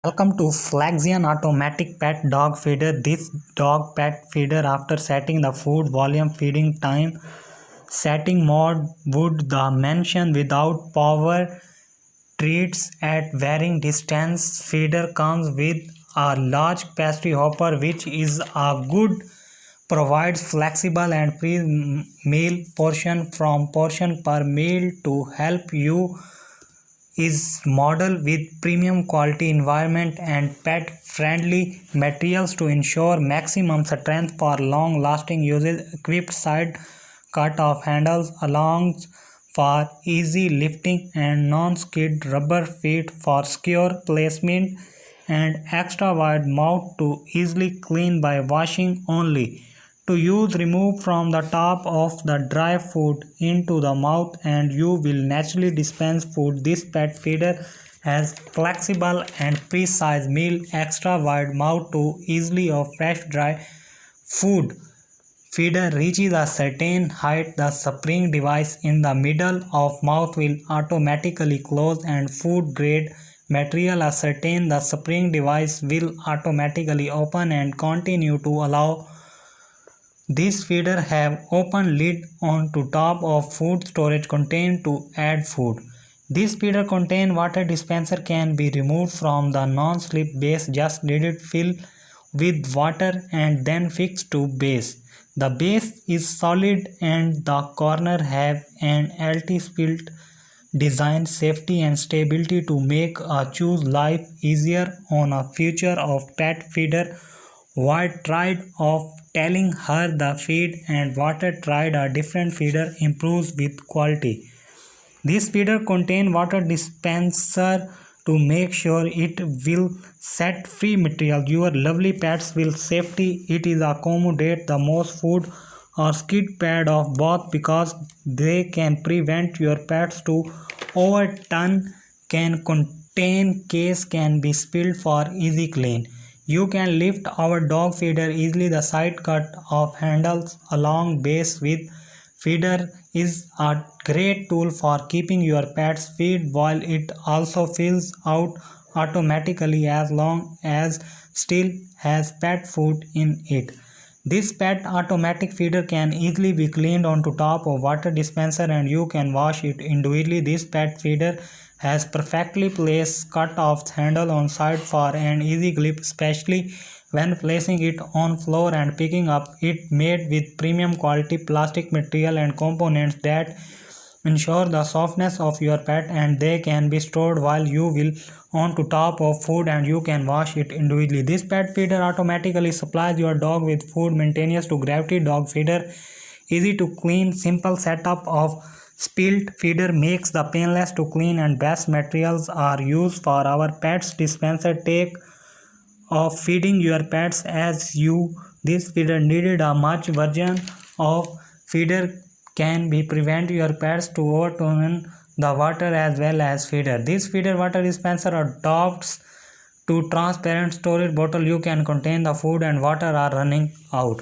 Welcome to Flaxion Automatic Pet Dog Feeder. This dog pet feeder, after setting the food volume, feeding time, setting mode, would the mention without power treats at varying distance. Feeder comes with a large pastry hopper, which is a good, provides flexible and pre-meal portion from portion per meal to help you is modeled with premium quality environment and pet friendly materials to ensure maximum strength for long lasting usage. Equipped side cut off handles allows for easy lifting and non-skid rubber feet for secure placement and extra wide mouth to easily clean by washing only. To use, remove from the top of the dry food into the mouth and you will naturally dispense food. This pet feeder has flexible and precise meal, extra wide mouth to easily of fresh dry food. Feeder reaches a certain height, the spring device in the middle of mouth will automatically close and food grade material ascertain the spring device will automatically open and continue to allow. This feeder have open lid on to top of food storage container to add food. This feeder contain water dispenser can be removed from the non-slip base, just needed fill with water and then fixed to base. The base is solid and the corner have an anti-spilt design, safety and stability to make a choose life easier on a future of pet feeder. White tried of telling her the feed and water tried a different feeder improves with quality. This feeder contain water dispenser to make sure it will set free material. Your lovely pets will safety. It is accommodate the most food or skid pad of both because they can prevent your pets to overturn, can contain case can be spilled for easy clean. You can lift our dog feeder easily. The side cut of handles along base with feeder is a great tool for keeping your pets feed while it also fills out automatically as long as still has pet food in it. This pet automatic feeder can easily be cleaned onto top of water dispenser and you can wash it individually. This pet feeder has perfectly placed cut-off handle on side for an easy grip, especially when placing it on floor and picking up. It made with premium quality plastic material and components that ensure the softness of your pet and they can be stored while you will on to top of food and you can wash it individually. This pet feeder automatically supplies your dog with food maintenance to gravity dog feeder. Easy to clean, simple setup of spilt feeder makes the painless to clean and best materials are used for our pets dispenser. Take of feeding your pets as you. This feeder needed a much version of feeder can be prevent your pets to overturn the water as well as feeder. This feeder water dispenser adapts to transparent storage bottle. You can contain the food and water are running out.